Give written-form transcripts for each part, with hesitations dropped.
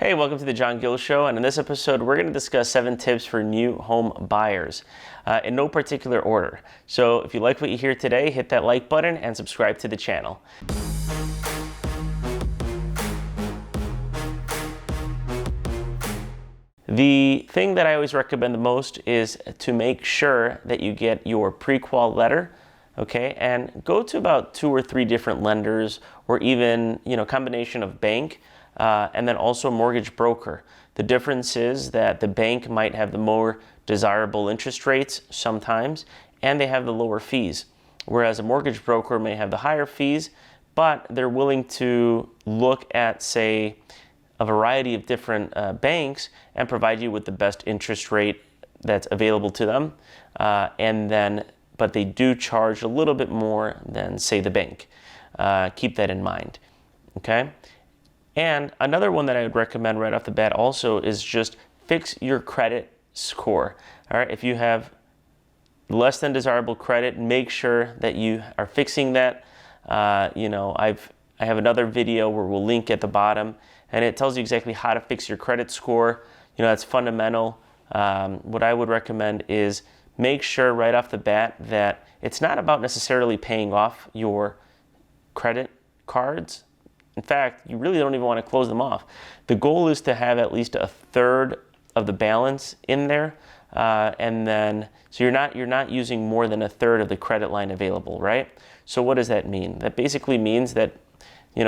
Hey, welcome to the Jon Gil Show, and in this episode we're going to discuss 7 tips for new home buyers in no particular order. So if you like what you hear today, hit that like button and subscribe to the channel. The thing that I always recommend the most is to make sure that you get your pre-qual letter, okay, and go to about 2 or 3 different lenders, or even, combination of bank and then also mortgage broker. The difference is that the bank might have the more desirable interest rates sometimes, and they have the lower fees, whereas a mortgage broker may have the higher fees, but they're willing to look at, say, a variety of different banks and provide you with the best interest rate that's available to them, but they do charge a little bit more than, say, the bank. Keep that in mind, okay? And another one that I would recommend right off the bat also is just fix your credit score. All right, if you have less than desirable credit, make sure that you are fixing that. I have another video where we'll link at the bottom, and it tells you exactly how to fix your credit score. That's fundamental. What I would recommend is make sure right off the bat that it's not about necessarily paying off your credit cards. In fact, you really don't even want to close them off. The goal is to have at least a third of the balance in there, and then so you're not using more than a third of the credit line available, right? So what does that mean? That basically means that,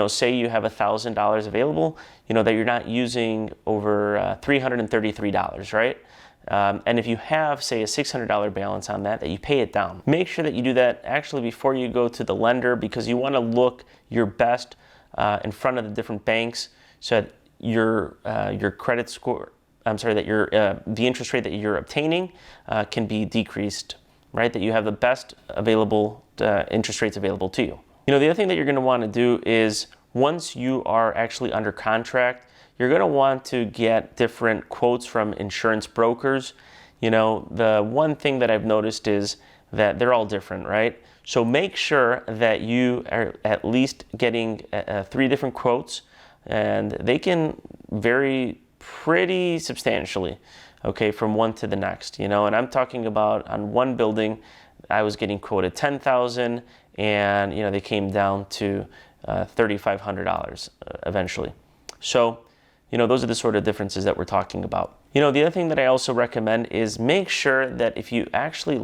say you have $1,000 available, that you're not using over $333, right? And if you have, say, a $600 balance on that you pay it down. Make sure that you do that actually before you go to the lender, because you want to look your best in front of the different banks, so that your credit score, the interest rate that you're obtaining can be decreased, right? That you have the best available interest rates available to you. The other thing that you're going to want to do is, once you are actually under contract, you're going to want to get different quotes from insurance brokers. The one thing that I've noticed is that they're all different, right? So make sure that you are at least getting 3 different quotes, and they can vary pretty substantially, okay, from one to the next. And I'm talking about, on one building, I was getting quoted $10,000, and they came down to $3,500 eventually. So those are the sort of differences that we're talking about. The other thing that I also recommend is make sure that if you actually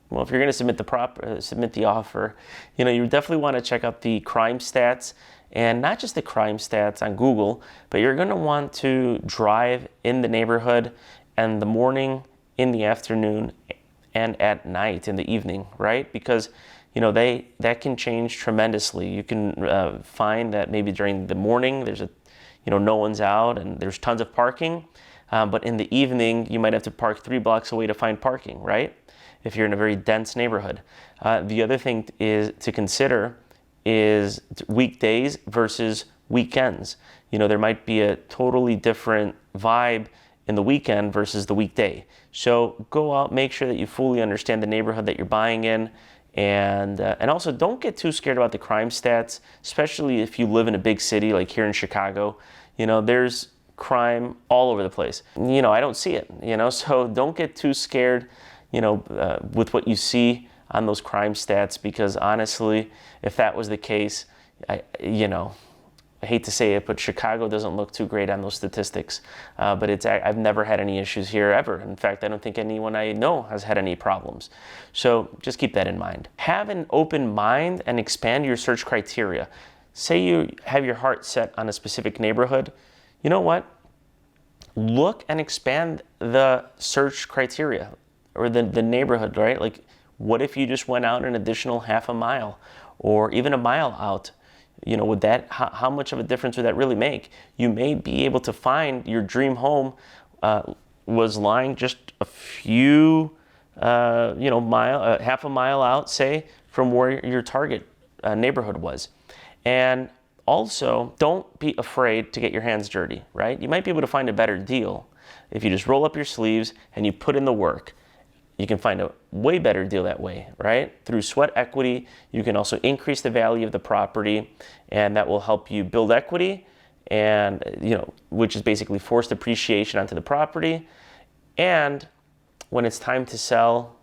if you're going to submit the offer, you definitely want to check out the crime stats, and not just the crime stats on Google, but you're going to want to drive in the neighborhood in the morning, in the afternoon, and at night, in the evening, right? Because that can change tremendously. You can find that maybe during the morning there's no one's out and there's tons of parking, but in the evening you might have to park 3 blocks away to find parking, right? If you're in a very dense neighborhood. The other thing is to consider is weekdays versus weekends. There might be a totally different vibe in the weekend versus the weekday. So go out, make sure that you fully understand the neighborhood that you're buying in, and also don't get too scared about the crime stats, especially if you live in a big city like here in Chicago. There's crime all over the place. I don't see it, so don't get too scared with what you see on those crime stats, because honestly, if that was the case, I hate to say it, but Chicago doesn't look too great on those statistics. But I've never had any issues here ever. In fact, I don't think anyone I know has had any problems. So just keep that in mind. Have an open mind and expand your search criteria. Say you have your heart set on a specific neighborhood. You know what? Look and expand the search criteria, or the neighborhood, right? Like, what if you just went out an additional half a mile or even a mile out? Would that, how much of a difference would that really make? You may be able to find your dream home was lying just a few, half a mile out, say, from where your target neighborhood was. And also, don't be afraid to get your hands dirty, right? You might be able to find a better deal if you just roll up your sleeves and you put in the work. You can find a way better deal that way, right? Through sweat equity, you can also increase the value of the property, and that will help you build equity and which is basically forced appreciation onto the property. And when it's time to sell,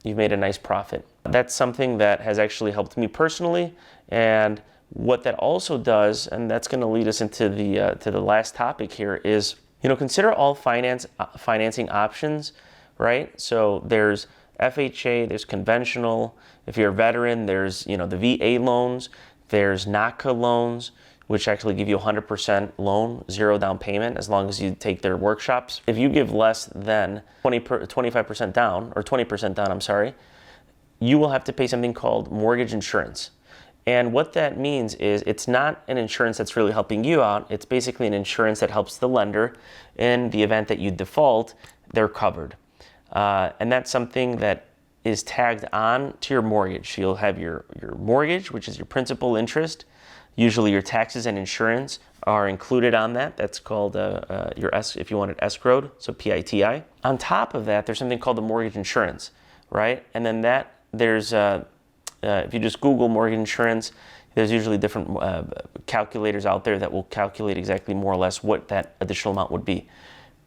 you've made a nice profit. That's something that has actually helped me personally. And what that also does, and that's going to lead us into the last topic here, is consider all financing options, right? So there's FHA, there's conventional. If you're a veteran, there's the VA loans, there's NACA loans, which actually give you 100% loan, 0 down payment, as long as you take their workshops. If you give less than 25% down, or 20% down, I'm sorry, you will have to pay something called mortgage insurance. And what that means is it's not an insurance that's really helping you out. It's basically an insurance that helps the lender. In the event that you default, they're covered. And that's something that is tagged on to your mortgage. You'll have your mortgage, which is your principal interest. Usually your taxes and insurance are included on that. That's called if you want it escrowed, so PITI. On top of that, there's something called the mortgage insurance, right? And then there's if you just Google mortgage insurance, there's usually different calculators out there that will calculate exactly more or less what that additional amount would be.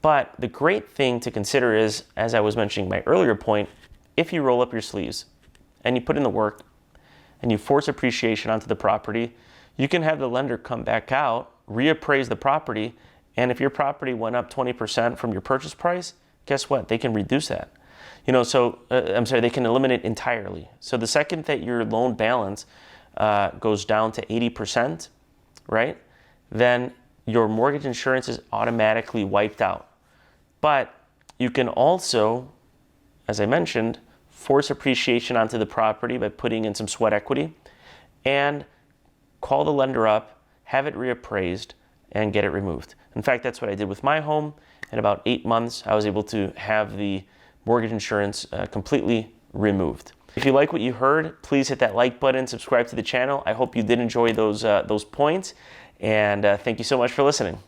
But the great thing to consider is, as I was mentioning my earlier point, if you roll up your sleeves and you put in the work and you force appreciation onto the property, you can have the lender come back out, reappraise the property, and if your property went up 20% from your purchase price, guess what? They can reduce that. They can eliminate entirely. So the second that your loan balance goes down to 80%, right, then your mortgage insurance is automatically wiped out. But you can also, as I mentioned, force appreciation onto the property by putting in some sweat equity and call the lender up, have it reappraised, and get it removed. In fact, that's what I did with my home. In about 8 months, I was able to have the mortgage insurance completely removed. If you like what you heard, please hit that like button, subscribe to the channel. I hope you did enjoy those points, and thank you so much for listening.